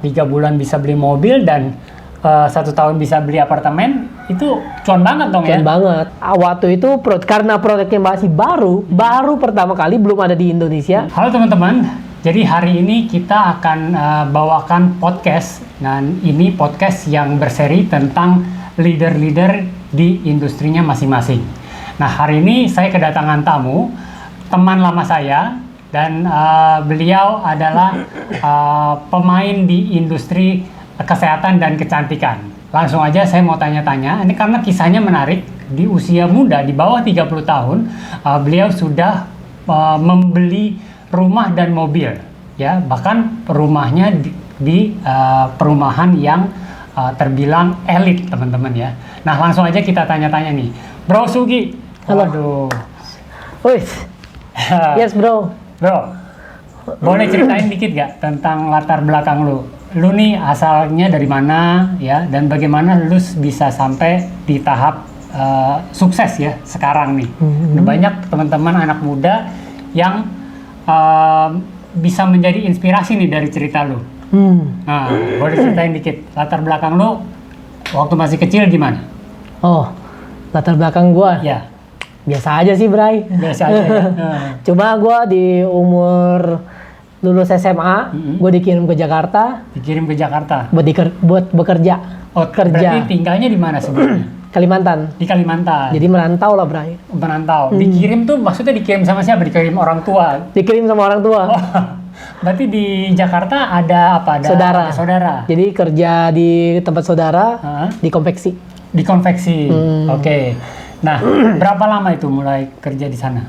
3 bulan bisa beli mobil dan 1 tahun bisa beli apartemen, itu cuan banget dong ya? Cuan banget. Waktu itu karena produknya masih baru pertama kali, belum ada di Indonesia. Halo teman-teman, jadi hari ini kita akan bawakan podcast, dan ini podcast yang berseri tentang leader-leader di industrinya masing-masing. Nah, hari ini saya kedatangan tamu, teman lama saya, dan beliau adalah pemain di industri kesehatan dan kecantikan. Langsung aja saya mau tanya-tanya, ini karena kisahnya menarik. Di usia muda, di bawah 30 tahun, beliau sudah membeli rumah dan mobil, ya, bahkan rumahnya di perumahan yang terbilang elit, teman-teman ya. Nah, langsung aja kita tanya-tanya nih, Bro Sugi. Halo. Waduh. Wih. Yes bro. Bro, boleh ceritain dikit gak tentang latar belakang lu? Lu nih asalnya dari mana ya, dan bagaimana lu bisa sampai di tahap sukses ya sekarang nih? Banyak teman-teman anak muda yang bisa menjadi inspirasi nih dari cerita lu. Nah, boleh ceritain dikit latar belakang lu waktu masih kecil gimana? Oh, latar belakang gua? Ya. Biasa aja sih, Bray. Biasa aja ya? Cuma gua di umur lulus SMA, gua dikirim ke Jakarta. Dikirim ke Jakarta? Buat bekerja. Oh, kerja. Berarti tinggalnya di mana sebelumnya? Kalimantan. Di Kalimantan. Jadi merantau lah, Bray. Merantau. Dikirim tuh maksudnya dikirim sama siapa? Dikirim orang tua? Dikirim sama orang tua. Oh, berarti di Jakarta ada apa? Ada saudara. Jadi kerja di tempat saudara, di konveksi. Di konveksi. Oke. Nah, berapa lama itu mulai kerja di sana?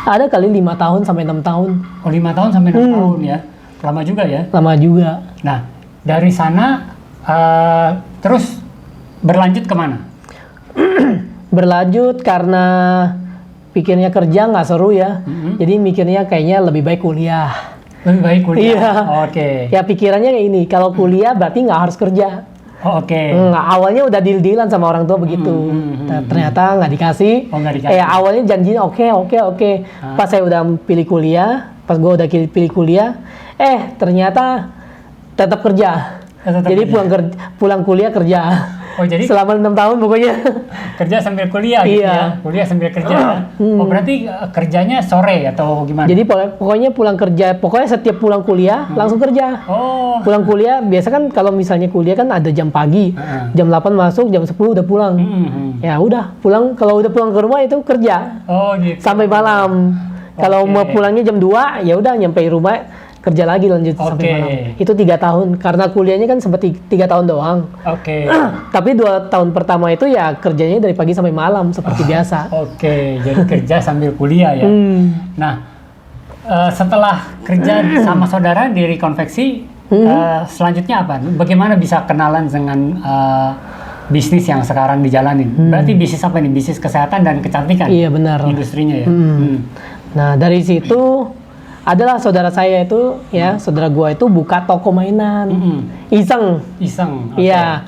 Ada kali 5 tahun sampai 6 tahun. Oh, 5 tahun sampai 6 tahun ya. Lama juga ya? Lama juga. Nah, dari sana terus berlanjut kemana? Berlanjut karena pikirnya kerja nggak seru ya. Jadi mikirnya kayaknya lebih baik kuliah. Lebih baik kuliah? Iya. Oke. Ya pikirannya kayak ini, kalau kuliah berarti nggak harus kerja. Oh, oke. Awalnya udah deal-dealan sama orang tua begitu. Ternyata nggak dikasih. Oh, nggak dikasih. Awalnya janjinya oke. Pas saya udah pilih kuliah, pas gue udah pilih kuliah, ternyata tetap kerja. Jadi pulang kuliah kerja. Oh, jadi selama 6 tahun pokoknya. Kerja sambil kuliah gitu ya? Kuliah sambil kerja. Oh, berarti kerjanya sore atau gimana? Jadi pokoknya pulang kerja, pokoknya setiap pulang kuliah langsung kerja. Oh. Pulang kuliah, biasa kan kalau misalnya kuliah kan ada jam pagi. Jam 8 masuk, jam 10 udah pulang. Ya udah, pulang, kalau udah pulang ke rumah itu kerja. Oh, gitu. Sampai malam. Kalau mau pulangnya jam 2, ya udah nyampe rumah kerja lagi lanjut sampai malam. Itu 3 tahun, karena kuliahnya kan sempat 3 tahun doang. Tapi 2 tahun pertama itu ya kerjanya dari pagi sampai malam seperti biasa. Jadi kerja sambil kuliah ya. Nah, setelah kerja sama saudara di konveksi, selanjutnya apa? Bagaimana bisa kenalan dengan bisnis yang sekarang dijalanin? Berarti bisnis apa nih? Bisnis kesehatan dan kecantikan? Iya, benar. Industrinya ya. Nah, dari situ adalah saudara saya itu, ya, saudara gua itu buka toko mainan. Iseng. Iya.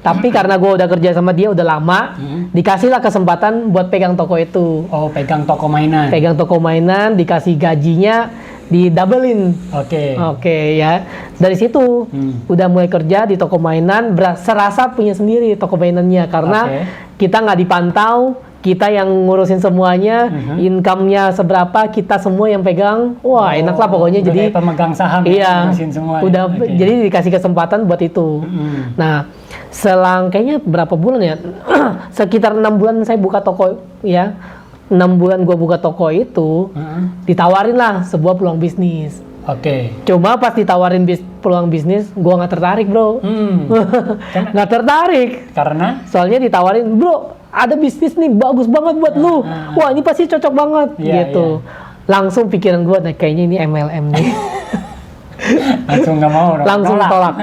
Tapi karena gua udah kerja sama dia udah lama, dikasihlah kesempatan buat pegang toko itu. Oh, pegang toko mainan. Pegang toko mainan, dikasih gajinya didabelin. Oke, ya. Dari situ udah mulai kerja di toko mainan, serasa punya sendiri toko mainannya karena kita nggak dipantau. Kita yang ngurusin semuanya, income-nya seberapa, kita semua yang pegang. Wah, enak lah pokoknya. Jadi pemegang saham, iya, ngurusin semua. Udah, jadi dikasih kesempatan buat itu. Nah, selang kayaknya berapa bulan ya? Sekitar 6 bulan saya buka toko ya. 6 bulan gua buka toko itu, ditawarin lah sebuah peluang bisnis. Cuma pas ditawarin peluang bisnis, gua nggak tertarik, bro. Nggak tertarik. Karena? Soalnya ditawarin, bro, ada bisnis nih bagus banget buat lu. Wah, ini pasti cocok banget gitu. Langsung pikiran gue, nah, kayaknya ini MLM nih. Langsung nggak mau. Langsung tolak.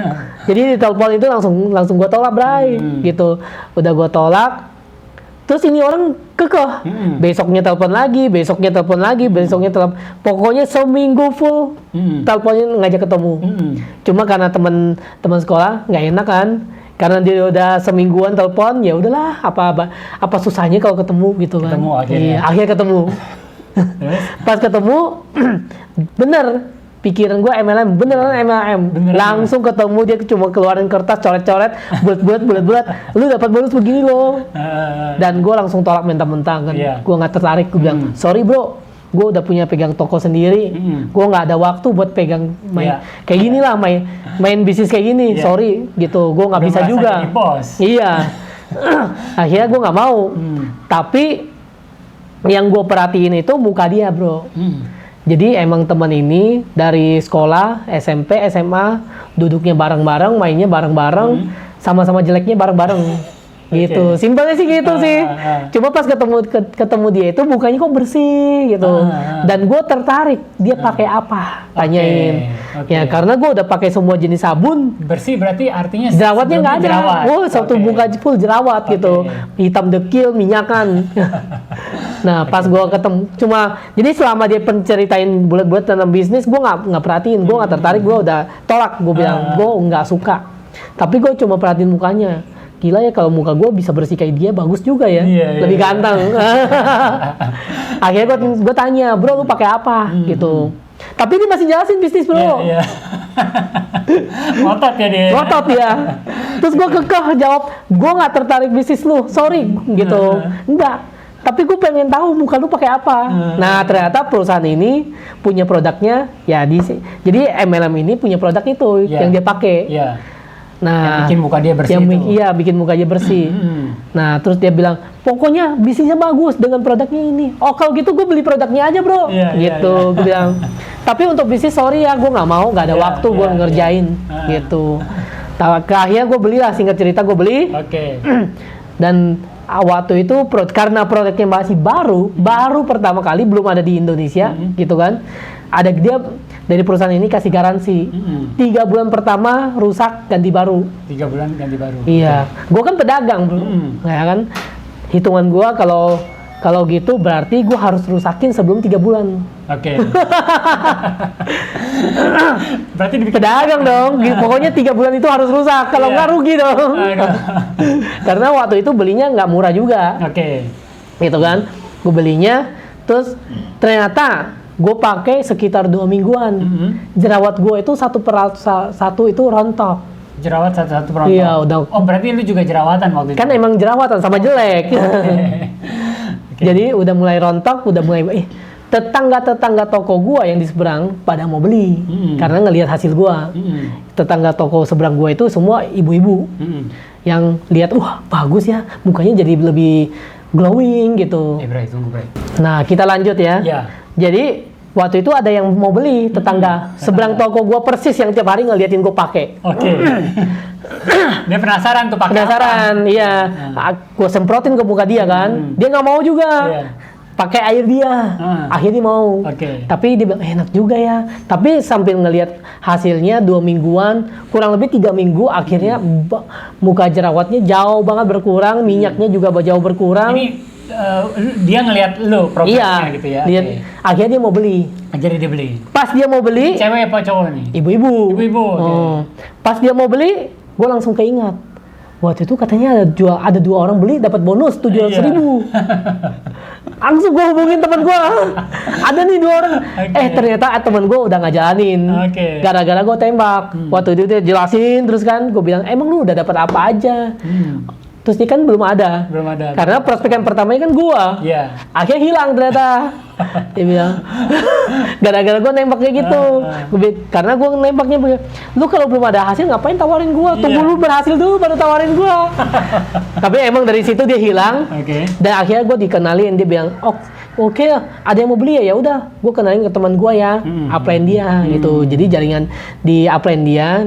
Jadi di telepon itu langsung gue tolak, Bray. Gitu. Udah gue tolak. Terus ini orang kekeh. Besoknya telepon lagi. Pokoknya seminggu full teleponnya ngajak ketemu. Cuma karena teman sekolah nggak enak kan. Karena dia udah semingguan telepon, ya udahlah, apa susahnya kalau ketemu gitu kan. Ketemu akhirnya. Iya, akhirnya ketemu. Pas ketemu, bener pikiran gue MLM, beneran MLM. Langsung ketemu dia cuma keluarin kertas coret-coret, bulat-bulat, lu dapat bonus begini loh. Dan gue langsung tolak mentah-mentah kan. Gue nggak tertarik, gue bilang sorry bro, gue udah punya pegang toko sendiri, gue nggak ada waktu buat pegang main kayak gini lah, main bisnis kayak gini, sorry gitu, gue nggak bisa juga. Iya, akhirnya gue nggak mau. Tapi yang gue perhatiin itu muka dia bro. Jadi emang teman ini dari sekolah, SMP, SMA, duduknya bareng-bareng, mainnya bareng-bareng, sama-sama jeleknya bareng-bareng. Gitu, simpelnya sih gitu sih. Cuma pas ketemu dia itu mukanya kok bersih gitu. Dan gue tertarik, dia pakai apa? Tanyain. Ya karena gue udah pakai semua jenis sabun. Bersih berarti artinya jerawatnya nggak ada. Oh, satu muka full jerawat gitu, hitam dekil, minyakan. Nah pas gue ketemu, cuma jadi selama dia penceritain bulat-bulat tentang bisnis, gue nggak perhatiin, gue nggak tertarik, gue udah tolak, gue bilang gue nggak suka. Tapi gue cuma perhatiin mukanya. Gila ya, kalau muka gue bisa bersih kayak dia, bagus juga ya, lebih ganteng. Akhirnya gue tanya, bro lu pakai apa gitu. Tapi dia masih jelasin bisnis bro. Ngotot ya dia. Ngotot ya. Terus gue kekeh jawab, gue nggak tertarik bisnis lu, sorry gitu. Enggak. Tapi gue pengen tahu muka lu pakai apa. Nah ternyata perusahaan ini punya produknya ya jadi MLM ini punya produk itu yang dia pakai. Nah, yang bikin muka dia bersih Iya, bikin muka dia bersih. Nah, terus dia bilang, pokoknya bisnisnya bagus dengan produknya ini. Oh, kalau gitu gue beli produknya aja bro. Gitu, gue bilang. Tapi untuk bisnis, sorry ya, gue nggak mau, nggak ada waktu gue ngerjain. Gitu. Akhirnya gue belilah, singkat cerita gue beli. Dan waktu itu karena produknya masih baru pertama kali, belum ada di Indonesia, gitu kan. Ada dia dari perusahaan ini kasih garansi 3 bulan pertama rusak ganti baru. 3 bulan ganti baru. Iya, gue kan pedagang bro, ya kan. Hitungan gue kalau gitu berarti gue harus rusakin sebelum 3 bulan. Berarti pedagang dong. Pokoknya 3 bulan itu harus rusak. Kalau nggak rugi dong. Karena waktu itu belinya nggak murah juga. Gitu kan. Gue belinya, terus ternyata gue pakai sekitar 2 mingguan. Jerawat gue itu satu itu rontok. Jerawat satu rontok? Iya, udah. Oh, berarti lu juga jerawatan waktu itu? Kan emang jerawatan, sama jelek. Jadi udah mulai rontok, udah mulai... tetangga toko gue yang di seberang pada mau beli. Karena ngelihat hasil gue. Tetangga toko seberang gue itu semua ibu-ibu. Yang lihat, wah bagus ya, mukanya jadi lebih glowing gitu. Bray, tunggu Bray. Nah, kita lanjut ya. Jadi waktu itu ada yang mau beli, tetangga seberang toko gue persis yang tiap hari ngeliatin gue pakai. Dia penasaran tuh pakai. Penasaran, iya. Gue semprotin ke muka dia kan. Dia nggak mau juga. Pakai air dia. Akhirnya mau. Tapi dia bilang enak juga ya. Tapi sambil ngelihat hasilnya 2 mingguan, kurang lebih 3 minggu, akhirnya muka jerawatnya jauh banget berkurang, minyaknya juga jauh berkurang. Ini dia ngelihat lu progresnya gitu ya. Akhirnya dia mau beli. Jadi dia beli. Pas dia mau beli, cewek apa cowok nih? Ibu-ibu. Pas dia mau beli, gue langsung keingat. Waktu itu katanya ada 2 orang beli dapat bonus 700.000. Langsung gue hubungin teman gue. Ada nih 2 orang. Ternyata teman gue udah nggak jalanin. Gara-gara gue tembak. Waktu itu dia jelasin terus kan, gue bilang emang lu udah dapat apa aja? Terus dia kan belum ada. Karena prospek yang pertamanya kan gua. Akhirnya hilang ternyata. Dia bilang, gara-gara gua nembak kayak gitu. Karena gua nembaknya begini, lu kalau belum ada hasil ngapain tawarin gua? Tunggu lu berhasil dulu baru tawarin gua. Tapi emang dari situ dia hilang. Dan akhirnya gua dikenalin, dia bilang, oke, ada yang mau beli ya udah, gua kenalin ke teman gua ya, upline dia gitu. Jadi jaringan di upline dia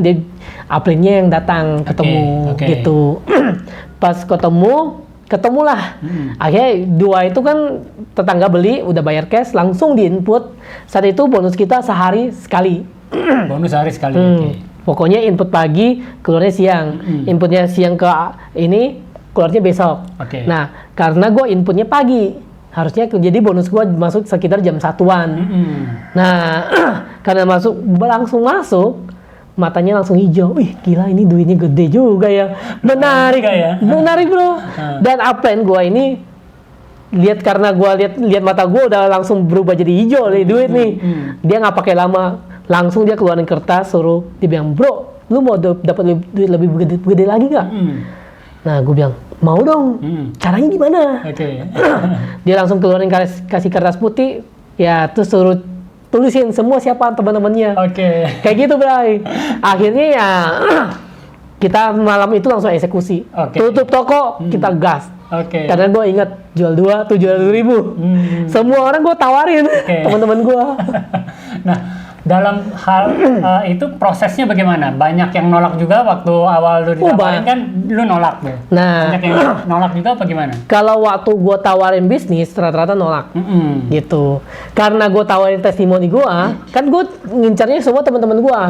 upline-nya yang datang ketemu gitu. Pas ketemulah. Akhirnya 2 itu kan tetangga beli, udah bayar cash, langsung diinput. Saat itu bonus kita sehari sekali. Bonus sehari sekali. Pokoknya input pagi, keluarnya siang. Inputnya siang ke ini, keluarnya besok. Nah, karena gue inputnya pagi, harusnya jadi bonus gue masuk sekitar jam 1-an. Nah, karena langsung masuk, matanya langsung hijau. Wih, gila ini duitnya gede juga ya. Menarik bro. Dan upline gue ini karena gue lihat mata gue udah langsung berubah jadi hijau nih duit nih. Dia nggak pakai lama, Langsung dia keluarin kertas, suruh dia bilang, bro, lu mau dapat duit lebih gede lagi nggak? Nah, gue bilang, mau dong. Caranya gimana? Dia langsung keluarin kasih kertas putih, ya terus suruh tulisin semua siapa teman-temannya. Kayak gitu, Bray. Akhirnya ya kita malam itu langsung eksekusi. Tutup toko, kita gas. Karena gue ingat jual 700.000. Semua orang gue tawarin, teman-teman gue. Nah, dalam hal itu prosesnya bagaimana? Banyak yang nolak juga waktu awal lu ditawarin kan, lu nolak deh. Nah, banyak yang nolak juga apa gimana? Kalau waktu gue tawarin bisnis, rata-rata nolak. Gitu. Karena gue tawarin testimoni gue, kan gue ngincarnya semua teman-teman gue.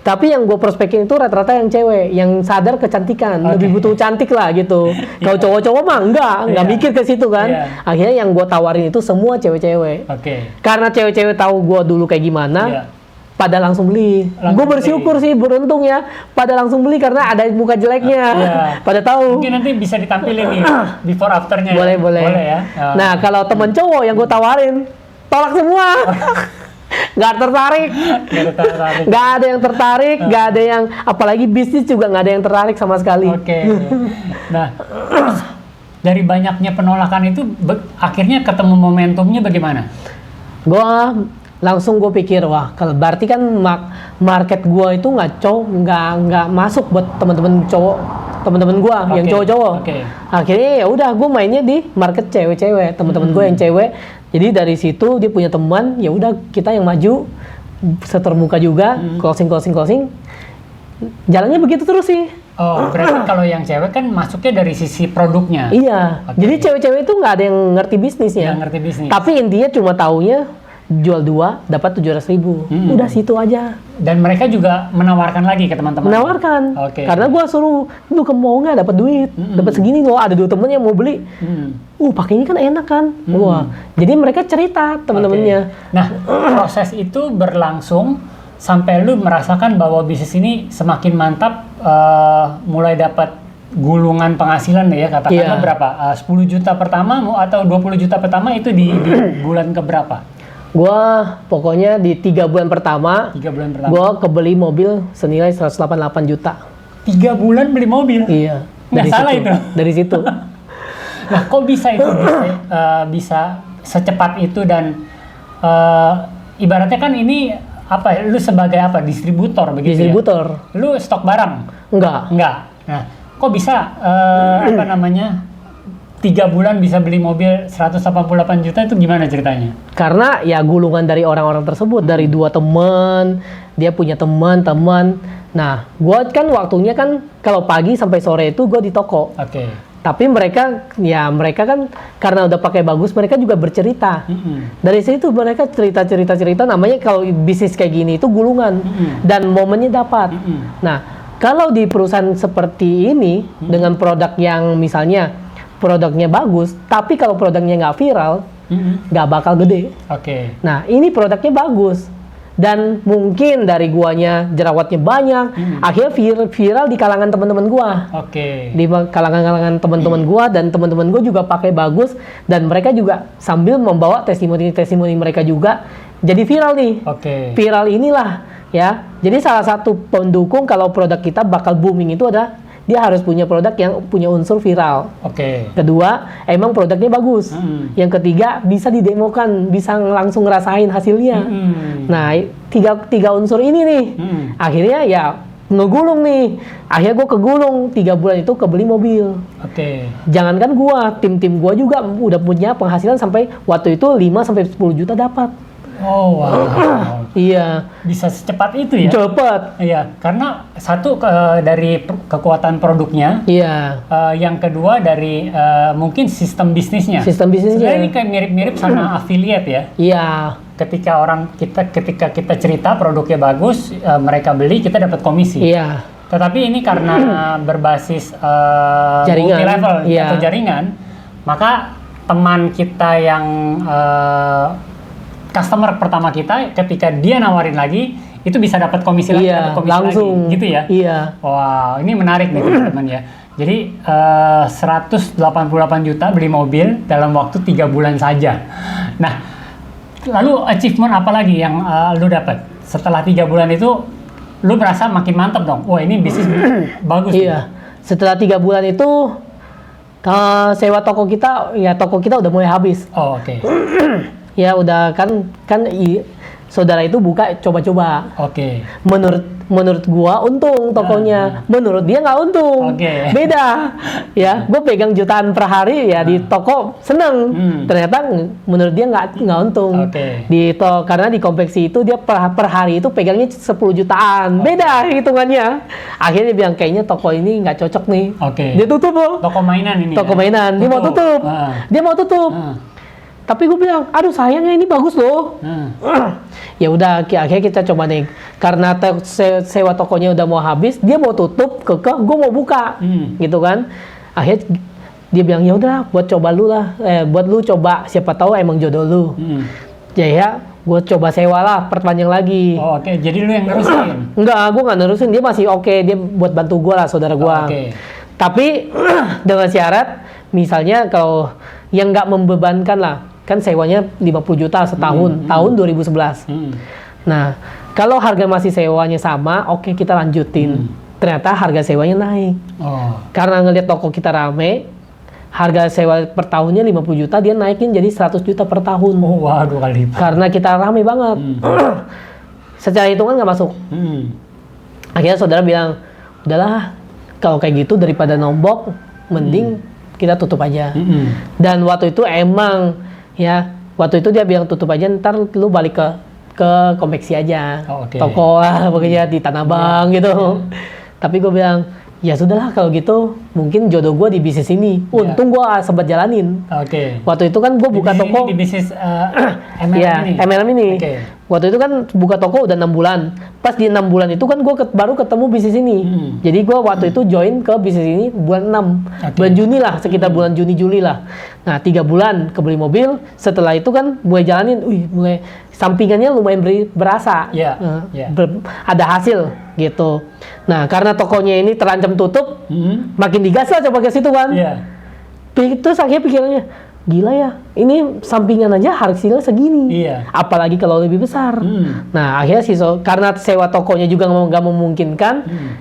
Tapi yang gue prospekin itu rata-rata yang cewek, yang sadar kecantikan, lebih butuh cantik lah gitu. Kalau cowok-cowok mah enggak mikir ke situ kan. Akhirnya yang gue tawarin itu semua cewek-cewek. Karena cewek-cewek tahu gue dulu kayak gimana, pada langsung beli. Gue bersyukur sih, beruntung ya, pada langsung beli karena ada muka jeleknya. Pada tahu. Mungkin nanti bisa ditampilin nih before afternya. Boleh ya. Nah kalau temen cowok yang gue tawarin, tolak semua. Nggak tertarik, nggak ada yang tertarik, nggak ada yang, apalagi bisnis juga nggak ada yang tertarik sama sekali. Nah, dari banyaknya penolakan itu akhirnya ketemu momentumnya bagaimana? Langsung gue pikir, wah kalau berarti kan market gue itu nggak masuk buat teman-teman cowok, teman-teman gue yang cowok-cowok. Akhirnya ya udah gue mainnya di market cewek-cewek, teman-teman gue yang cewek. Jadi dari situ dia punya teman, ya udah kita yang maju, setermuka juga, closing. Jalannya begitu terus sih. Berarti kalau yang cewek kan masuknya dari sisi produknya. Iya. Jadi cewek-cewek itu nggak ada yang ngerti bisnisnya. Tapi intinya cuma taunya jual 2 dapat 700.000. Udah situ aja. Dan mereka juga menawarkan lagi ke teman-teman. Menawarkan. Karena gue suruh, lu mau nggak dapat duit, dapat segini loh. Ada 2 temen yang mau beli. Pakai ini kan enak kan. Wah. Jadi mereka cerita teman-temannya. Nah, proses itu berlangsung sampai lu merasakan bahwa bisnis ini semakin mantap, mulai dapat gulungan penghasilan ya, katakanlah berapa? 10 juta pertama atau 20 juta pertama itu di bulan keberapa? Gua pokoknya di 3 bulan pertama, gua kebeli mobil senilai 188 juta. 3 bulan beli mobil? Iya. Nggak salah itu? Dari situ. Nah, kok bisa itu bisa secepat itu dan ibaratnya kan ini apa? Lu sebagai apa? Distributor begitu Distributor. Ya? Lu stok barang? Enggak. Nah, kok bisa 3 bulan bisa beli mobil 188 juta itu gimana ceritanya? Karena ya gulungan dari orang-orang tersebut, dari 2 teman, dia punya teman. Nah, gua kan waktunya kan kalau pagi sampai sore itu gua di toko. Tapi mereka kan karena udah pakai bagus, mereka juga bercerita. Dari situ mereka cerita, namanya kalau bisnis kayak gini itu gulungan dan momennya dapat. Nah, kalau di perusahaan seperti ini dengan produk yang misalnya produknya bagus, tapi kalau produknya nggak viral, nggak bakal gede. Nah, ini produknya bagus. Dan mungkin dari guanya jerawatnya banyak, akhirnya viral di kalangan teman-teman gua. Di kalangan teman-teman gua, dan teman-teman gua juga pakai bagus, dan mereka juga sambil membawa testimoni mereka juga jadi viral nih. Viral inilah ya. Jadi salah satu pendukung kalau produk kita bakal booming itu adalah dia harus punya produk yang punya unsur viral. Kedua, emang produknya bagus. Yang ketiga, bisa didemokan, bisa langsung ngerasain hasilnya. Nah, tiga unsur ini nih. Akhirnya ya ngegulung nih. Akhirnya gue kegulung 3 bulan itu kebeli mobil. Jangankan gue, tim gue juga udah punya penghasilan sampai waktu itu 5-10 juta dapat. Iya. Bisa secepat itu ya? Cepat. Iya, karena satu dari kekuatan produknya. Iya. Yang kedua dari mungkin sistem bisnisnya. Sebenarnya ini kayak mirip-mirip sama affiliate ya? Iya. Ketika kita cerita produknya bagus, mereka beli, kita dapat komisi. Iya. Tetapi ini karena berbasis jaringan, multi-level atau jaringan, maka teman kita yang customer pertama kita, ketika dia nawarin lagi, itu bisa dapat komisi lagi, langsung lagi, gitu ya? Iya. Wow, ini menarik nih teman-teman ya. Jadi 188 juta beli mobil dalam waktu 3 bulan saja. Nah, lalu achievement apa lagi yang lu dapat? setelah 3 bulan itu lu merasa makin mantap dong. Wah, ini bisnis bagus. Iya. Setelah 3 bulan itu sewa toko kita udah mulai habis. Oh, oke. Ya udah kan saudara itu buka coba-coba. Oke. Menurut gua untung tokonya, menurut dia nggak untung. Beda. Ya, gua pegang jutaan per hari ya di toko seneng. Ternyata menurut dia nggak untung. Karena di konveksi itu dia per hari itu pegangnya 10 jutaan. Beda hitungannya. Akhirnya dia bilang kayaknya toko ini nggak cocok nih. Dia tutup loh. Toko mainan ini. Toko mainan. Dia mau tutup. Tapi gue bilang, aduh sayangnya ini bagus loh. Ya udah, akhirnya kita coba nih. Karena sewa tokonya udah mau habis, dia mau tutup, gue mau buka, gitu kan. Akhirnya dia bilang ya udah, buat lu coba, siapa tahu emang jodoh lu. Ya, gue coba sewa lah, perpanjang lagi. Oh, oke. Jadi lu yang nerusin? Enggak, gue nggak nerusin. Dia masih oke. Dia buat bantu gue lah, saudara gue. Tapi dengan syarat, misalnya kalau yang nggak membebankan lah. Kan sewanya 50 juta setahun, tahun 2011. Nah, kalau harga masih sewanya sama, oke kita lanjutin. Ternyata harga sewanya naik. Karena ngelihat toko kita rame, harga sewa per tahunnya 50 juta, dia naikin jadi 100 juta per tahun. Oh, wah, 2 kali lipat. Karena kita rame banget. Secara hitungan nggak masuk. Akhirnya saudara bilang, udahlah, kalau kayak gitu daripada nombok, mending kita tutup aja. Dan waktu itu emang waktu itu dia bilang tutup aja, ntar lu balik ke konveksi aja, toko lah pokoknya di Tanah Abang gitu. Tapi gue bilang ya sudahlah kalau gitu, mungkin jodoh gue di bisnis ini. Untung gue sempat jalanin. Waktu itu kan gue buka toko di bisnis MLM ini. Waktu itu kan buka toko udah 6 bulan. Pas di 6 bulan itu kan gue baru ketemu bisnis ini. Jadi gue waktu itu join ke bisnis ini bulan 6. Bulan Juni lah, sekitar bulan Juni-Juli lah. Nah 3 bulan kebeli mobil. Setelah itu kan mulai jalanin, mulai sampingannya lumayan berasa. Ada hasil gitu. Nah karena tokonya ini terancam tutup, makin digas lah coba ke situ kan. Terus akhirnya pikirannya, gila ya, ini sampingan aja hasilnya segini. Apalagi kalau lebih besar. Nah akhirnya karena sewa tokonya juga nggak memungkinkan,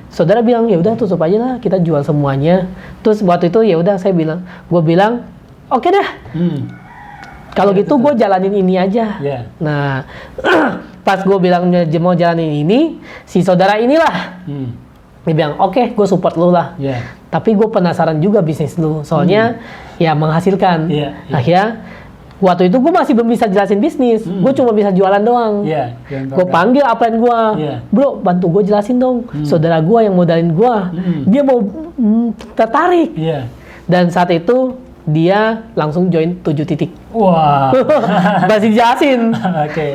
saudara bilang ya udah tutup aja lah, kita jual semuanya. Terus waktu itu ya udah gue bilang oke dah. Kalau gitu gue jalanin ini aja. Nah pas gue bilang mau jalanin ini, si saudara inilah dia bilang oke, gue support lu lah. Tapi gue penasaran juga bisnis lu, soalnya ya menghasilkan. Akhirnya waktu itu gue masih belum bisa jelasin bisnis, gue cuma bisa jualan doang. Gue panggil upline gue, bro bantu gue jelasin dong. Saudara gue yang modalin gue, dia mau tertarik. Dan saat itu dia langsung join 7 titik. Wah. Masih jelasin.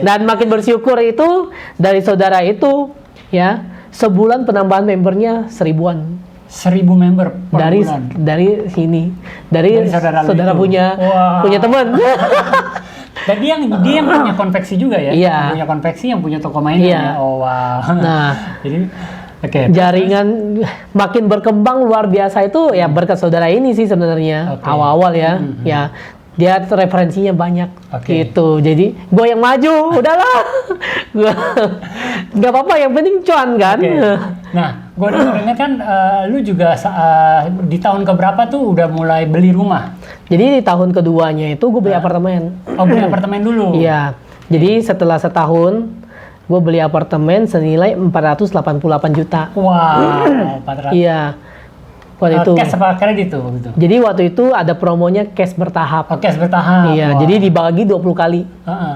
Dan makin bersyukur itu dari saudara itu ya, sebulan penambahan membernya 1000-an. 1000 member per bulan. Dari sini. Dari saudara punya teman. Dan dia yang punya konveksi juga ya? Yang punya konveksi, yang punya toko mainan ya? Oh wow. Nah, jadi jaringan makin berkembang luar biasa itu ya berkat saudara ini sih sebenarnya. Awal-awal ya. Ya dia referensinya banyak gitu. Jadi gue yang maju, udahlah. Gak apa-apa, yang penting cuan kan. Nah, gue dengar kan lu juga di tahun keberapa tuh udah mulai beli rumah? Jadi di tahun keduanya itu gue beli apartemen. Oh, beli apartemen dulu? Iya. Jadi setelah setahun gue beli apartemen senilai 488 juta. Wow, 400. Iya. Waktu itu cash apa kredit tuh gitu? Jadi waktu itu ada promonya cash bertahap. Cash bertahap. Iya, jadi dibagi 20 kali.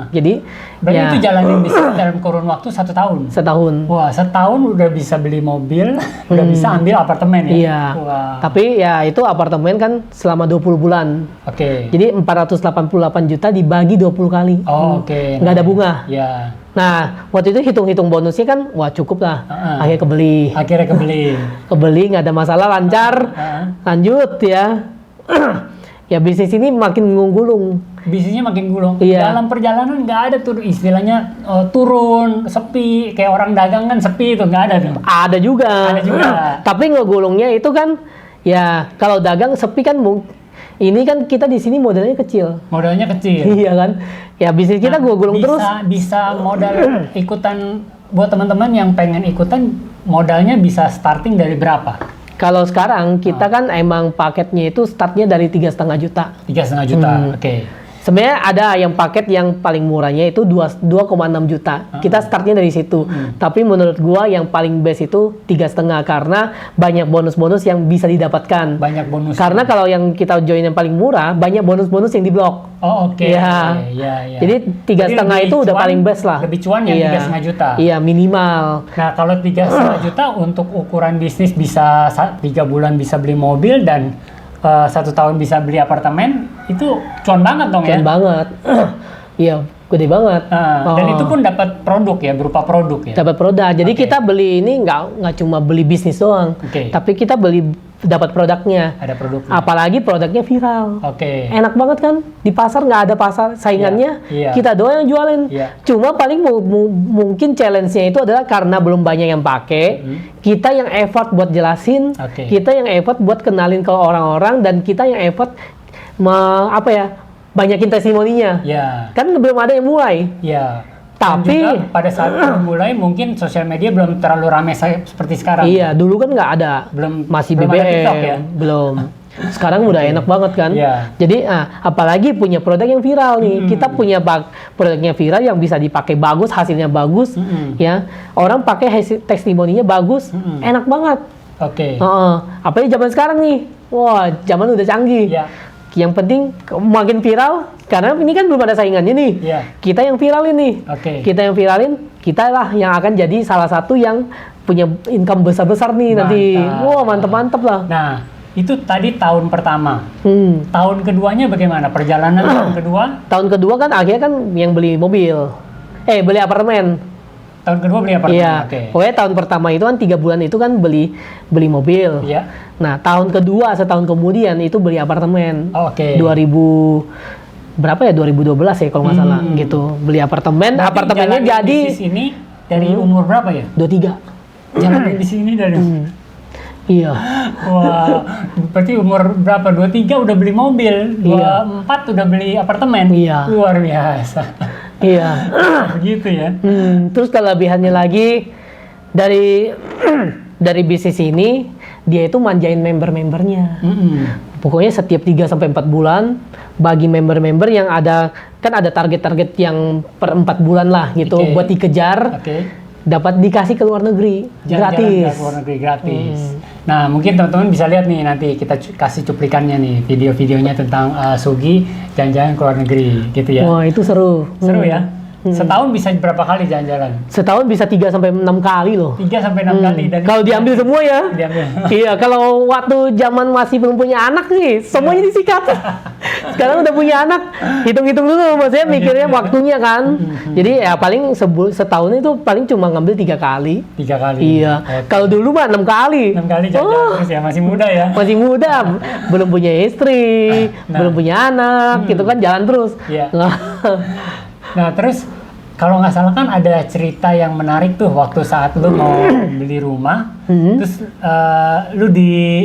Jadi berarti itu jalanin bisnis dalam kurun waktu 1 tahun? Setahun. Wah, setahun udah bisa beli mobil, udah bisa ambil apartemen ya? Iya. Tapi ya itu apartemen kan selama 20 bulan. Jadi 488 juta dibagi 20 kali. Nggak ada bunga. Iya. Nah, waktu itu hitung-hitung bonusnya kan, wah cukup lah. Akhirnya kebeli. Kebeli, nggak ada masalah, lancar. Lanjut ya. Ya bisnis ini makin gulung. Bisnisnya makin gulung. Iya. Dalam perjalanan nggak ada tuh istilahnya turun, sepi. Kayak orang dagang kan sepi itu, nggak ada tuh. Ada juga. Tapi ngegulungnya itu kan, ya kalau dagang sepi kan ini kan kita di sini modalnya kecil. Modalnya kecil. Iya kan. Ya bisnis kita gue gulung terus. Bisa modal ikutan buat teman-teman yang pengen ikutan, modalnya bisa starting dari berapa? Kalau sekarang kita kan emang paketnya itu startnya dari 3,5 juta. 3,5 juta, oke. Sebenarnya ada yang paket yang paling murahnya itu 2,6 juta. Kita startnya dari situ. Tapi menurut gua yang paling best itu 3,5 karena banyak bonus-bonus yang bisa didapatkan. Banyak bonus. Karena kalau yang kita join yang paling murah, banyak bonus-bonus yang diblok. Oh, oke. Ya. Ya. Jadi 3,5 itu udah paling best lah. Lebih cuan yang 3,5 juta. Iya, minimal. Nah, kalau 3,5 juta untuk ukuran bisnis bisa 3 bulan bisa beli mobil dan 1 tahun bisa beli apartemen, itu cuan banget dong ya? Cuan banget. Iya, gede banget. Dan itu pun dapat produk ya, berupa produk ya? Dapat produk. Jadi kita beli ini nggak cuma beli bisnis doang, tapi kita beli dapat produknya. Ada produknya. Apalagi produknya viral. Enak banget kan? Di pasar nggak ada pasar saingannya. Kita doang yang jualin. Cuma paling mungkin challenge-nya itu adalah karena belum banyak yang pakai. Kita yang effort buat jelasin. Kita yang effort buat kenalin ke orang-orang dan kita yang effort banyakin testimoninya. Kan belum ada yang mulai. Tapi juga pada saat mulai mungkin sosial media belum terlalu ramai seperti sekarang. Iya, dulu kan nggak ada. Masih belum BBM. ada TikTok ya? Belum. Sekarang udah enak banget kan. Jadi apalagi punya produk yang viral nih. Kita punya produknya viral yang bisa dipakai bagus, hasilnya bagus, ya. Orang pakai testimoninya bagus, enak banget. Apalagi zaman sekarang nih. Wah, zaman udah canggih. Yang penting makin viral, karena ini kan belum ada saingannya nih. Kita yang viralin nih. Kita yang viralin, kita lah yang akan jadi salah satu yang punya income besar-besar nih nanti. Wah, mantep-mantep lah. Nah, itu tadi tahun pertama. Tahun keduanya bagaimana? Perjalanan tahun kedua? Tahun kedua kan akhirnya kan yang beli mobil. Beli apartemen. Tahun kedua beli apartemen. Iya. Pokoknya tahun pertama itu kan 3 bulan itu kan beli mobil. Nah, tahun kedua setahun kemudian itu beli apartemen. 2000 berapa ya? 2012 ya kalau nggak salah gitu. Beli apartemen. Berarti apartemennya jadi bisnis ini dari umur berapa ya? 23. Jalan di sini dari Iya. Wah, berarti umur berapa? 23 udah beli mobil, 24 udah beli apartemen. Luar biasa. Begitu ya. Terus kelebihannya lagi dari bisnis ini, dia itu manjain member-membernya. Pokoknya setiap 3-4 bulan bagi member-member yang ada, kan ada target-target yang per 4 bulan lah gitu buat dikejar. Dapat dikasih ke luar negeri gratis. Ke luar negeri gratis. Nah, mungkin teman-teman bisa lihat nih, nanti kita kasih cuplikannya nih, video-videonya tentang Sugi jalan-jalan ke luar negeri gitu ya. Wah, itu seru. Seru ya. Setahun bisa berapa kali jalan-jalan? Setahun bisa 3-6 kali loh. 3-6 kali. Dan kalau diambil semua ya. Iya, kalau waktu zaman masih belum punya anak sih, semuanya disikat. Sekarang udah punya anak, hitung-hitung dulu, maksudnya mikirnya waktunya kan. Jadi ya paling setahun itu paling cuma ngambil 3 kali. 3 kali? Iya. Kalau dulu mah 6 kali. 6 kali jalan terus ya, masih muda ya? Masih muda, belum punya istri, belum punya anak, gitu kan jalan terus. Nah, terus kalau nggak salah kan ada cerita yang menarik tuh waktu saat lu mau beli rumah, terus lu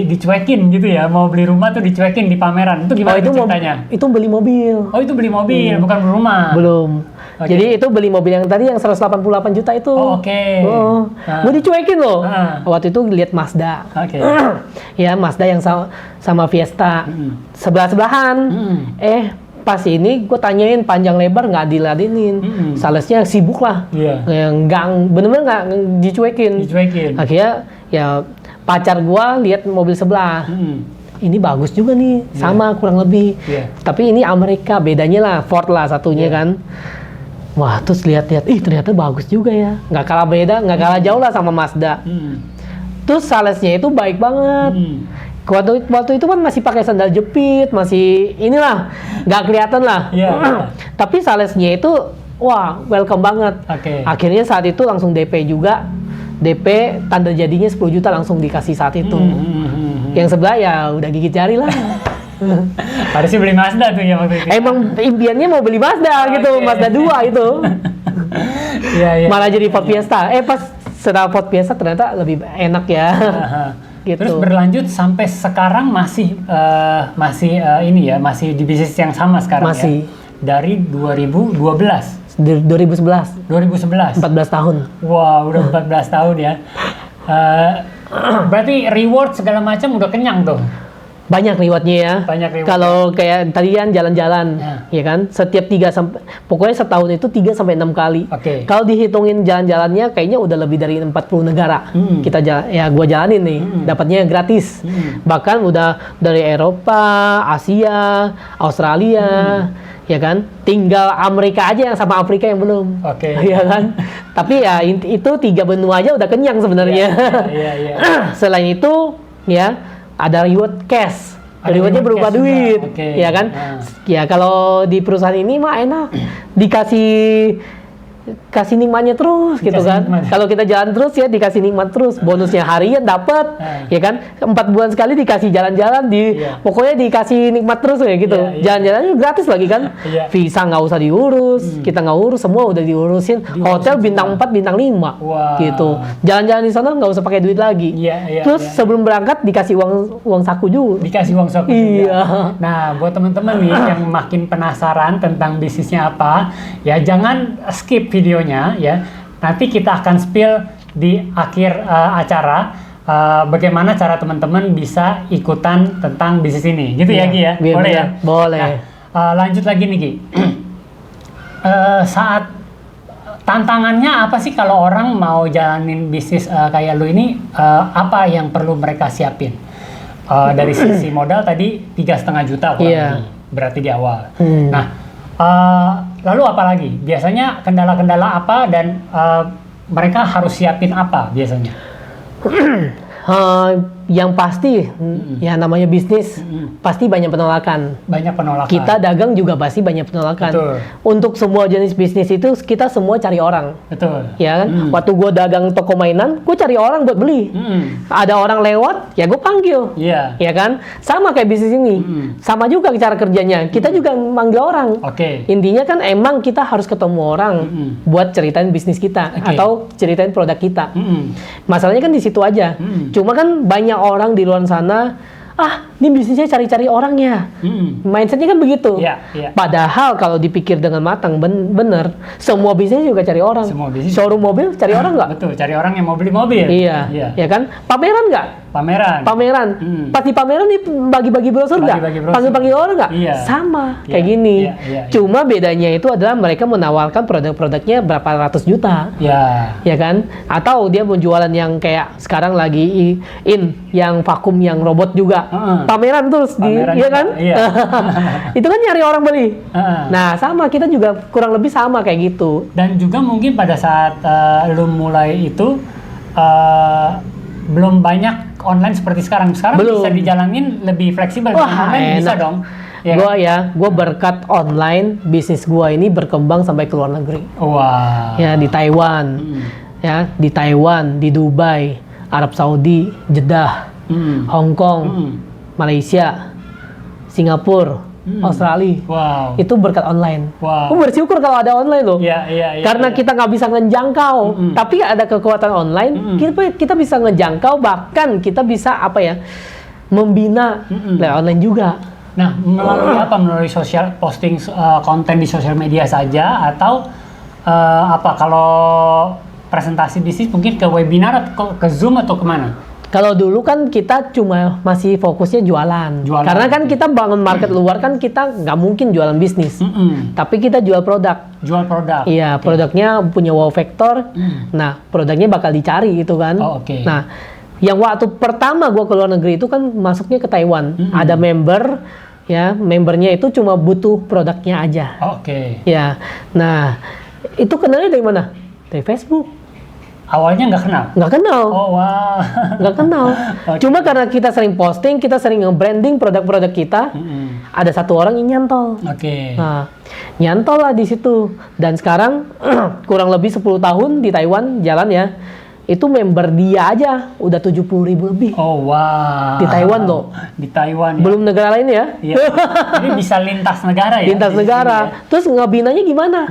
dicuekin gitu ya, mau beli rumah tuh dicuekin di pameran. Itu gimana ceritanya? Itu beli mobil. Oh, itu beli mobil, bukan beli rumah? Belum. Jadi itu beli mobil yang tadi yang 188 juta itu. Gue dicuekin loh. Waktu itu lihat Mazda. Ya, Mazda yang sama Fiesta. Sebelah-sebelahan. Pas ini gue tanyain panjang lebar nggak diladenin, salesnya sibuk lah, nggak bener-bener nggak dicuekin. Akhirnya ya pacar gue lihat mobil sebelah, ini bagus juga nih, sama kurang lebih, tapi ini Amerika, bedanya lah Ford lah satunya kan. Wah, terus lihat-lihat, ternyata bagus juga ya, nggak kalah beda, nggak kalah jauh lah sama Mazda. Terus salesnya itu baik banget. Waktu itu kan masih pakai sandal jepit, masih inilah, nggak kelihatan lah. Tapi salesnya itu, wah, welcome banget. Akhirnya saat itu langsung DP juga. DP tanda jadinya 10 juta langsung dikasih saat itu. Yang sebelah ya udah gigit jari lah. Harusnya beli Mazda tuh ya waktu itu. Emang impiannya mau beli Mazda gitu, Mazda 2 itu. Malah jadi Ford Fiesta. Pas setelah Ford Fiesta ternyata lebih enak ya. Gitu. Terus berlanjut sampai sekarang masih ini ya, masih di bisnis yang sama sekarang masih. Ya. Dari 2012 2011. 2011. 14 tahun. Wah, udah 14 tahun ya. Berarti reward segala macam udah kenyang tuh. Banyak rewardnya ya. Banyak reward. Kalau kayak tadi kan jalan-jalan, ya kan? Setiap 3 sampai pokoknya setahun itu 3 sampai 6 kali. Oke. Kalau dihitungin jalan-jalannya kayaknya udah lebih dari 40 negara. Kita gua jalanin nih, dapatnya gratis. Bahkan udah dari Eropa, Asia, Australia, ya kan? Tinggal Amerika aja yang sama Afrika yang belum. Oke. Ya kan? Tapi ya itu 3 benua aja udah kenyang sebenarnya. Iya. Selain itu, ya ada reward cash. Rewardnya berupa duit, ya kan? Ya kalau di perusahaan ini mah enak, dikasih nikmatnya terus gitu kan. Kalau kita jalan terus ya dikasih nikmat terus, bonusnya harian dapat, ya kan? 4 bulan sekali dikasih jalan-jalan, pokoknya dikasih nikmat terus ya gitu. Jalan-jalannya gratis lagi kan, visa nggak usah diurus, kita nggak urus, semua udah diurusin. Hotel bintang 4, bintang 5, gitu. Jalan-jalan di sana nggak usah pakai duit lagi. Terus sebelum berangkat dikasih uang saku juga. Dikasih uang saku juga. Nah, buat teman-teman nih yang makin penasaran tentang bisnisnya apa, ya jangan skip videonya ya. Nanti kita akan spill di akhir acara bagaimana cara teman-teman bisa ikutan tentang bisnis ini. Gitu ya Gi ya? Boleh ya? Boleh. Nah, lanjut lagi nih Gi. Saat tantangannya apa sih kalau orang mau jalanin bisnis kayak lu ini, apa yang perlu mereka siapin? Dari sisi modal tadi 3,5 juta berarti di awal. Nah, lalu apa lagi? Biasanya kendala-kendala apa dan mereka harus siapin apa biasanya? Yang pasti, ya namanya bisnis, pasti banyak penolakan. Banyak penolakan. Kita dagang juga pasti banyak penolakan. Betul. Untuk semua jenis bisnis itu kita semua cari orang. Betul. Ya kan? Waktu gue dagang toko mainan, gue cari orang buat beli. Ada orang lewat, ya gue panggil. Iya. Ya kan? Sama kayak bisnis ini. Sama juga cara kerjanya. Kita juga manggil orang. Intinya kan emang kita harus ketemu orang buat ceritain bisnis kita atau ceritain produk kita. Masalahnya kan di situ aja. Cuma kan banyak orang di luar sana, ini bisnisnya cari-cari orangnya. Mindsetnya kan begitu. Padahal kalau dipikir dengan matang, bener, semua bisnis juga cari orang. Showroom mobil cari orang nggak? Betul, cari orang yang mau beli mobil. Iya. Ya kan? Pameran nggak? Pameran. Pasti pameran nih bagi-bagi brosur nggak? Panggil-panggil orang nggak? Sama kayak gini. Cuma bedanya itu adalah mereka menawarkan produk-produknya berapa ratus juta. Ya kan? Atau dia mau jualan yang kayak sekarang lagi yang vakum, yang robot juga. Pameran terus iya kan? Itu kan nyari orang beli. Nah, sama kita juga kurang lebih sama kayak gitu. Dan juga mungkin pada saat lu mulai itu belum banyak online seperti sekarang. Sekarang belum. Bisa dijalanin lebih fleksibel. Online bisa dong. Gue berkat online, bisnis gue ini berkembang sampai ke luar negeri. Ya di Taiwan, di Taiwan, di Dubai, Arab Saudi, Jeddah, Hong Kong, Malaysia, Singapura, Australia. Itu berkat online. Gue bersyukur kalau ada online loh. Karena kita nggak bisa ngejangkau, tapi ada kekuatan online, kita bisa ngejangkau, bahkan kita bisa membina lewat online juga. Nah, melalui apa? Melalui posting konten di sosial media saja atau kalau presentasi bisnis mungkin ke webinar atau ke Zoom atau kemana? Kalau dulu kan kita cuma masih fokusnya jualan. Karena kan kita bangun market luar kan kita nggak mungkin jualan bisnis. Tapi kita jual produk. Iya, produknya punya wow factor. Nah, produknya bakal dicari itu kan. Nah, yang waktu pertama gue ke luar negeri itu kan masuknya ke Taiwan. Ada membernya itu cuma butuh produknya aja. Ya, nah itu kenalnya dari mana? Dari Facebook. Awalnya nggak kenal? Nggak kenal. Nggak kenal. Cuma karena kita sering posting, kita sering nge-branding produk-produk kita, ada satu orang yang nyantol. Nah, nyantol lah di situ. Dan sekarang kurang lebih 10 tahun di Taiwan jalan ya. Itu member dia aja udah 70.000 lebih. Di Taiwan loh. Di Taiwan ya. Belum negara lain ya. Jadi bisa lintas negara ya. Lintas negara. Terus ngebinanya gimana?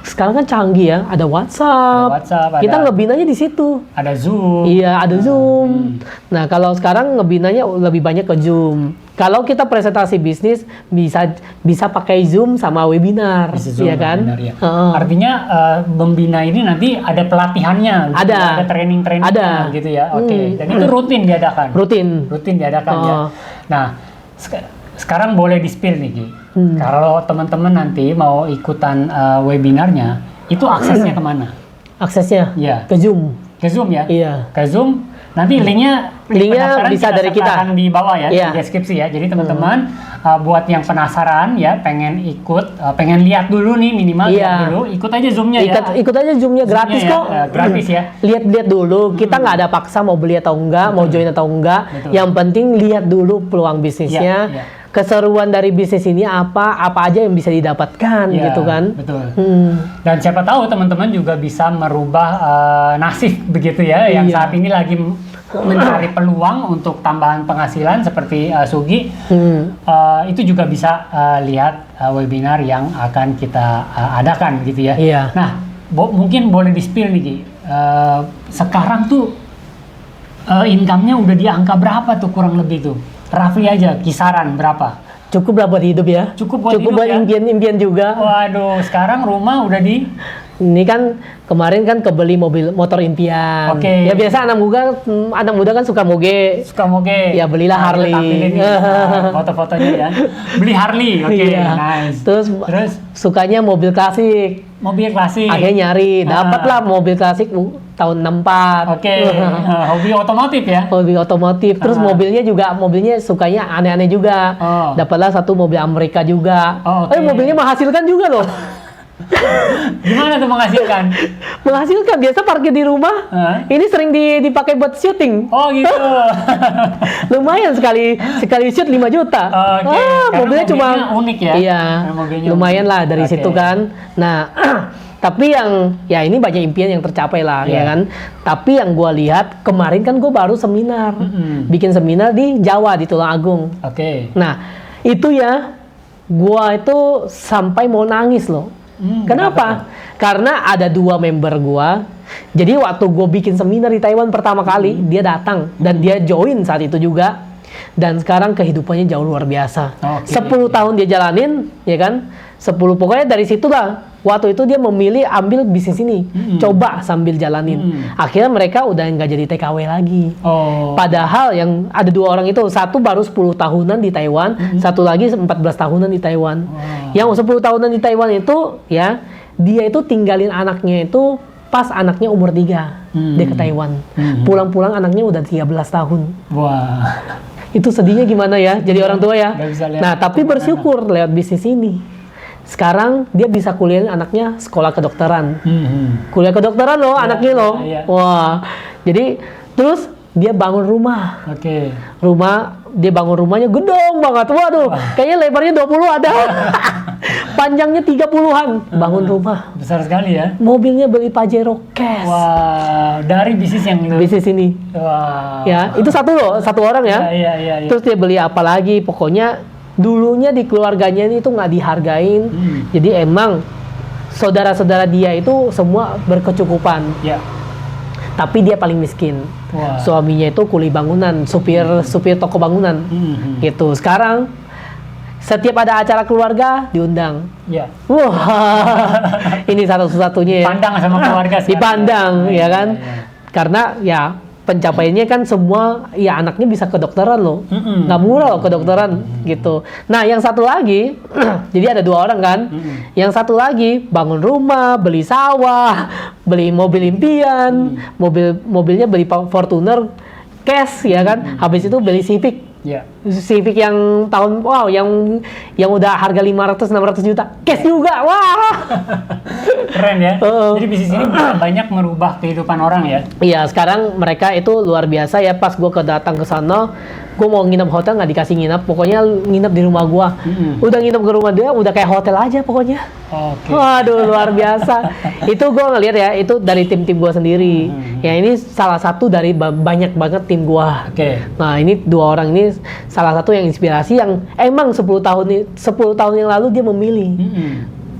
Sekarang kan canggih ya. Ada WhatsApp. Kita ngebinanya di situ. Ada Zoom. Iya, ada Zoom. Nah, kalau sekarang ngebinanya lebih banyak ke Zoom. Kalau kita presentasi bisnis bisa pakai Zoom sama webinar, Bisa Zoom, ya kan? webinar, ya. Artinya membina ini nanti ada pelatihannya, gitu, ada training-trainingnya gitu ya. Oke. Dan itu rutin diadakan. Rutin diadakan ya. Nah, sekarang boleh di-spill nih, Gi. Kalau teman-teman nanti mau ikutan webinarnya, itu aksesnya kemana? Aksesnya ke Zoom. Ke Zoom ya? Iya. Ke Zoom. Nanti linknya bisa dari kita di bawah ya, di deskripsi ya. Jadi teman-teman buat yang penasaran ya, pengen ikut, pengen lihat dulu nih minimal lihat dulu, ikut aja Zoom-nya ya. Ikut aja Zoom-nya gratis ya, kok. Gratis ya. Lihat dulu, kita nggak ada paksa mau beli atau enggak, mau join atau enggak. Betul. Yang penting lihat dulu peluang bisnisnya. Keseruan dari bisnis ini apa aja yang bisa didapatkan gitu kan. Betul. Dan siapa tahu teman-teman juga bisa merubah nasib begitu ya, yang saat ini lagi mencari peluang untuk tambahan penghasilan seperti Sugi. Itu juga bisa lihat webinar yang akan kita adakan gitu ya. Nah, mungkin boleh di-spill nih Gi. Sekarang tuh income-nya udah di angka berapa tuh kurang lebih tuh? Roughly aja, kisaran berapa? Cukup lah buat hidup ya. Cukup buat ya? Impian-impian juga. Waduh, sekarang rumah udah di... Ini kan kemarin kan kebeli motor impian. Ya biasa anak muda kan suka moge. Ya belilah Harley. Foto-fotonya ya. Beli Harley, nice. Terus sukanya mobil klasik. Akhirnya nyari, dapatlah mobil klasik tahun 64. Hobi otomotif ya? Hobi otomotif. Terus mobilnya sukanya aneh-aneh juga. Dapatlah satu mobil Amerika juga. Mobilnya menghasilkan juga loh. Gimana tuh menghasilkan? Menghasilkan, biasa parkir di rumah. Ini sering dipakai buat syuting. Oh gitu. Lumayan sekali shoot 5 juta. Mobilnya cuma unik ya. Iya. Lumayan lah dari situ kan. Nah, tapi ya ini banyak impian yang tercapai lah ya kan. Tapi yang gue lihat kemarin kan gue baru seminar. Bikin seminar di Jawa di Tulungagung. Nah, itu ya gue itu sampai mau nangis loh. Kenapa? Karena ada 2 member gua. Jadi waktu gua bikin seminar di Taiwan pertama kali, dia datang dan dia join saat itu juga. Dan sekarang kehidupannya jauh luar biasa. 10 tahun dia jalanin, ya kan? 10 pokoknya dari situlah. Waktu itu dia memilih ambil bisnis ini, coba sambil jalanin. Akhirnya mereka udah nggak jadi TKW lagi. Padahal yang ada 2 orang itu, satu baru 10 tahunan di Taiwan, satu lagi 14 tahunan di Taiwan. Yang 10 tahunan di Taiwan itu, ya dia itu tinggalin anaknya itu pas anaknya umur 3, dia ke Taiwan. Pulang-pulang anaknya udah 13 tahun. Wah. Itu sedihnya gimana ya, jadi orang tua ya. Nah, tapi bersyukur lewat bisnis ini. Sekarang dia bisa kuliahin anaknya sekolah kedokteran. Kuliah kedokteran loh, anaknya loh. Wah. Jadi terus dia bangun rumah. Dia bangun rumahnya gedong banget. Waduh, kayaknya lebarnya 20 ada. Panjangnya 30-an. Bangun rumah. Besar sekali ya. Mobilnya beli Pajero cash. Wah, dari bisnis ini. Wah. Ya, itu satu orang ya. Iya. Terus dia beli apa lagi? Pokoknya dulunya di keluarganya ini tuh nggak dihargain. Jadi emang saudara-saudara dia itu semua berkecukupan. Tapi dia paling miskin. Suaminya itu kuli bangunan, supir toko bangunan. Gitu. Sekarang setiap ada acara keluarga diundang. Wah, ini satu-satunya ya. Dipandang sama keluarga. Dipandang, ya kan? Karena ya pencapaiannya kan semua ya anaknya bisa kedokteran loh, nggak murah loh kedokteran gitu. Nah yang satu lagi jadi ada 2 orang kan, yang satu lagi bangun rumah, beli sawah, beli mobil impian, mobilnya beli Fortuner cash ya kan, habis itu beli Civic. Civic yang tahun yang udah harga 500-600 juta cash juga. Wah. Keren ya. Jadi bisnis ini banyak merubah kehidupan orang ya. Iya, sekarang mereka itu luar biasa ya. Pas gue datang ke sana, gue mau nginep hotel nggak dikasih nginep, pokoknya nginep di rumah gue. Udah nginep ke rumah dia, udah kayak hotel aja pokoknya. Waduh, luar biasa. Itu gue ngeliat ya, itu dari tim gue sendiri. Ya ini salah satu dari banyak banget tim gue. Nah ini 2 orang ini salah satu yang inspirasi yang emang 10 tahun yang lalu dia memilih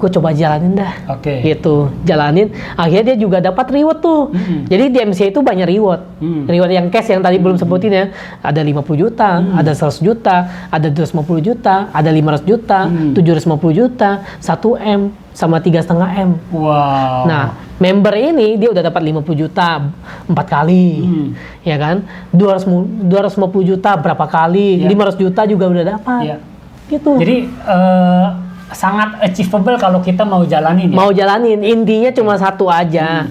gue coba jalanin dah. Oke. Gitu, jalanin. Akhirnya dia juga dapat reward tuh. Jadi di MCA itu banyak reward. Reward yang cash yang tadi belum sebutin ya. Ada 50 juta, ada 100 juta, ada 250 juta, ada 500 juta, 750 juta, 1M, sama 3,5 M. Wow. Nah, member ini dia udah dapat 50 juta 4 kali. Ya kan? 250 juta berapa kali? 500 juta juga udah dapat. Iya. Gitu. Jadi sangat achievable kalau kita mau jalanin ya. Mau jalanin, intinya cuma satu aja.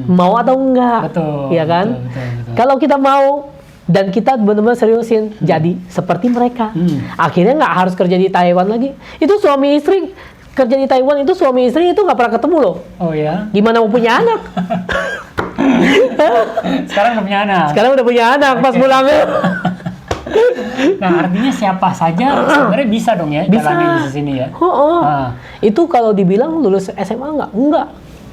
Mau atau enggak. Betul. Ya kan? Betul. Kalau kita mau dan kita benar-benar seriusin jadi seperti mereka. Akhirnya nggak harus kerja di Taiwan lagi. Itu suami istri kerja di Taiwan itu suami istri itu nggak pernah ketemu loh. Oh ya. Gimana mau punya anak? Sekarang udah punya anak. Sekarang udah punya anak pas pulangnya. Nah, artinya siapa saja sebenarnya bisa dong ya Bisa. jalanin bisnis ini ya. Itu kalau dibilang lulus SMA nggak? Enggak.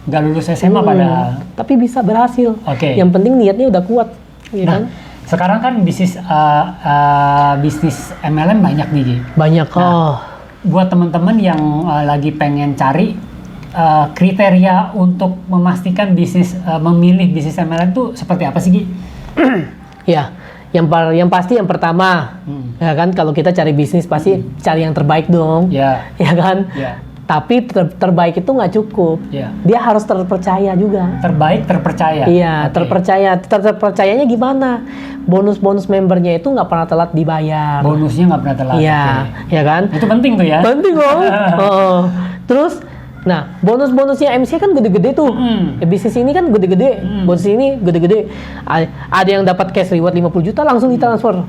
Nggak lulus SMA padahal. Tapi bisa berhasil. Oke. Yang penting niatnya udah kuat. Ya kan? Sekarang kan bisnis MLM banyak nih, Gi. Banyak Buat teman-teman yang lagi pengen cari kriteria untuk memastikan bisnis memilih bisnis MLM itu seperti apa sih, Gi? Ya, yang pasti yang pertama, ya kan kalau kita cari bisnis pasti cari yang terbaik dong, Ya. ya kan. Ya. Tapi terbaik itu nggak cukup, Ya. dia harus terpercaya juga. Terbaik terpercaya. Iya, Oke. terpercayanya gimana? Bonus membernya itu nggak pernah telat dibayar. Bonusnya nggak pernah telat. Iya, Oke. ya kan. Itu penting tuh ya. Penting loh. Terus, nah bonusnya MC kan gede-gede tuh. Bisnis ini kan gede-gede. Bonus ini gede-gede. Ada yang dapat cash reward 50 juta langsung ditransfer.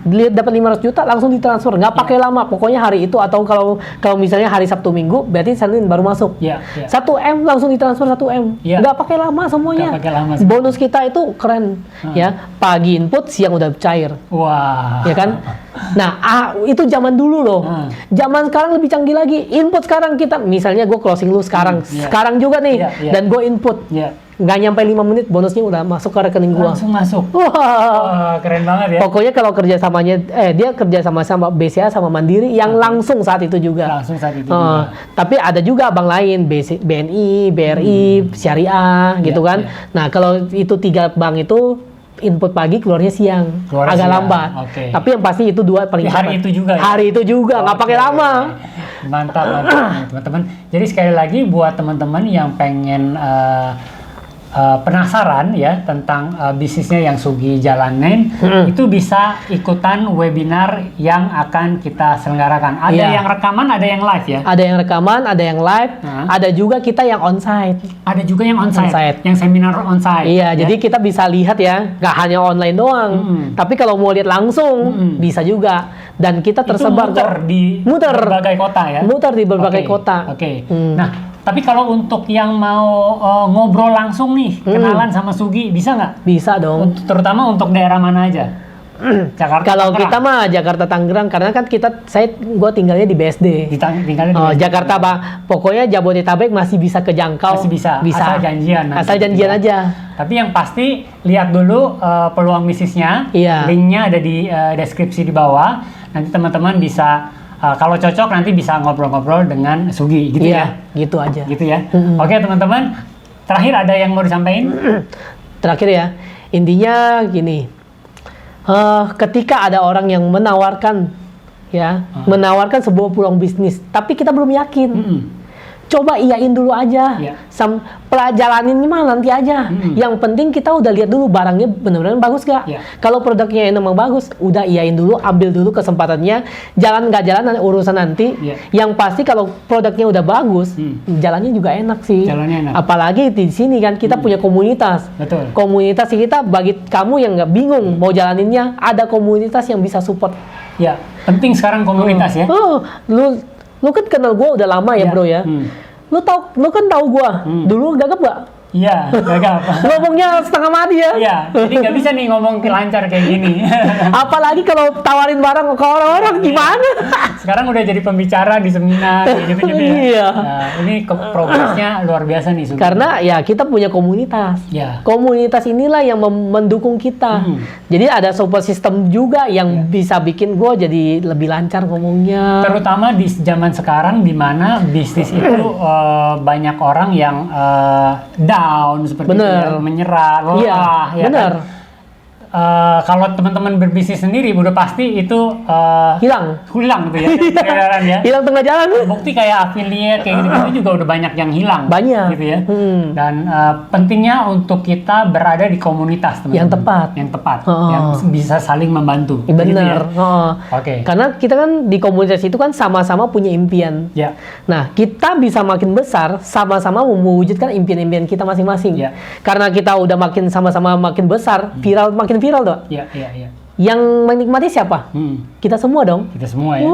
Dia dapat 500 juta langsung ditransfer. Nggak pakai lama. Pokoknya hari itu atau kalau misalnya hari Sabtu Minggu berarti Senin baru masuk. Iya, iya. 1M langsung ditransfer 1M. Iya. Nggak pakai lama semuanya. Nggak pakai lama semuanya. Bonus kita itu keren. Ya, pagi input, siang udah cair. Wah. Ya kan? Nah, itu zaman dulu loh. Zaman sekarang lebih canggih lagi. Input sekarang kita, misalnya gue closing lu sekarang, sekarang juga nih, dan gue input. Nggak nyampe 5 menit, bonusnya udah masuk ke rekening gue. Langsung masuk. Wah, Wah, keren banget ya. pokoknya kalau kerjasamanya, dia kerja sama BCA sama Mandiri yang langsung saat itu juga. Langsung saat itu juga. Tapi ada juga bank lain, BNI, BRI, Syariah, gitu kan. Nah, kalau itu 3 bank itu input pagi, keluarnya siang, Keluarnya agak siang. lambat. Oke. Tapi yang pasti itu 2 paling Di hari cepat. itu juga ya? Hari itu juga, nggak pakai lama. Mantap teman-teman. Jadi sekali lagi buat teman-teman yang pengen penasaran ya tentang bisnisnya yang Sugi jalanin, itu bisa ikutan webinar yang akan kita selenggarakan. Ada yang rekaman, ada yang live ya? Ada yang rekaman, ada yang live, ada juga kita yang onsite. Ada juga yang onsite. Yang seminar onsite. Iya, jadi kita bisa lihat ya, nggak hanya online doang. Tapi kalau mau lihat langsung, bisa juga. Dan kita tersebar itu muter di berbagai kota ya? Muter di berbagai kota. Oke. Nah, tapi kalau untuk yang mau ngobrol langsung nih, kenalan sama Sugi, bisa nggak? Bisa dong. Terutama untuk daerah mana aja? Jakarta. Kalau Tangerang. kita mah Jakarta Tangerang, karena kan gue tinggalnya di BSD. Tinggalnya di BSD. Jakarta pokoknya Jabodetabek masih bisa kejangkau. Masih bisa. Asal janjian. Asal janjian aja. Tapi yang pasti lihat dulu peluang bisnisnya. Iya. Linknya ada di deskripsi di bawah. Nanti teman-teman bisa kalau cocok nanti bisa ngobrol-ngobrol dengan Sugi gitu ya. Gitu aja. Gitu ya. Oke teman-teman. Terakhir ada yang mau disampaikan? Terakhir ya. Intinya gini. Ketika ada orang yang menawarkan sebuah peluang bisnis, tapi kita belum yakin, coba iyain dulu aja, pelajalanin mah nanti aja. Yang penting kita udah lihat dulu barangnya benar-benar bagus gak. Kalau produknya emang bagus, udah iyain dulu, ambil dulu kesempatannya. Jalan nggak jalan urusan nanti. Yang pasti kalau produknya udah bagus, jalannya juga enak sih. Jalannya enak. Apalagi di sini kan kita punya komunitas. Betul. Komunitas kita bagi kamu yang nggak bingung mau jalaninnya, ada komunitas yang bisa support. Ya, penting sekarang komunitas ya. Lu kan kenal gue udah lama ya bro ya. Lu kan tahu gue dulu gagap gak? Iya, gagap. Ngomongnya setengah mati ya. Iya, jadi nggak bisa nih ngomong lancar kayak gini. Apalagi kalau tawarin barang ke orang-orang gimana? Sekarang udah jadi pembicara di seminar gitu-gitu ya. Iya. Nah, ini progresnya luar biasa nih. Karena ya kita punya komunitas. Ya. Komunitas inilah yang mendukung kita. Jadi ada support system juga yang bisa bikin gue jadi lebih lancar ngomongnya. Terutama di zaman sekarang di mana bisnis itu banyak orang yang down seperti itu ya, menyerah, lelah, ya bener. Kan? Kalau teman-teman berbisnis sendiri udah pasti itu hilang tuh ya, peredaran ya. Hilang tengah jalan. Bukti kayak affiliate kayak gitu juga udah banyak yang hilang. Banyak. Gitu ya. Dan pentingnya untuk kita berada di komunitas teman-teman. Yang tepat, yang bisa saling membantu. Bener. Gitu ya? Oke. Karena kita kan di komunitas itu kan sama-sama punya impian. Ya. Nah, kita bisa makin besar sama-sama mewujudkan impian-impian kita masing-masing. Ya. Karena kita udah makin sama-sama makin besar, makin viral tuh. Iya. Yang menikmati siapa? Kita semua dong. Kita semua ya.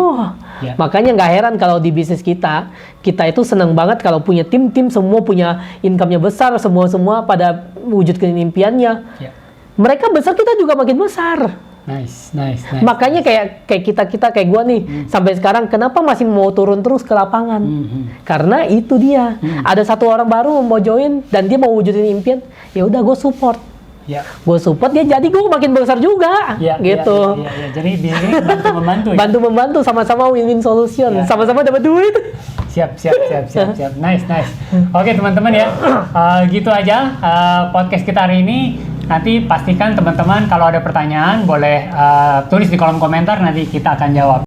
Ya. Makanya nggak heran kalau di bisnis kita itu senang banget kalau punya tim semua punya income-nya besar, semua pada wujudkan impiannya. Ya. Mereka besar, kita juga makin besar. Nice. Makanya kayak kita kayak gua nih sampai sekarang kenapa masih mau turun terus ke lapangan? Karena itu dia. Ada satu orang baru mau join dan dia mau wujudin impian, ya udah gue support. Ya. Gue support dia, jadi gue makin besar juga, gitu. Ya. Jadi di sini bantu-membantu ya. Bantu-membantu, sama-sama win-win solution, sama-sama dapat duit. Siap. Nice. Oke teman-teman ya, gitu aja podcast kita hari ini. Nanti pastikan teman-teman kalau ada pertanyaan boleh tulis di kolom komentar, nanti kita akan jawab.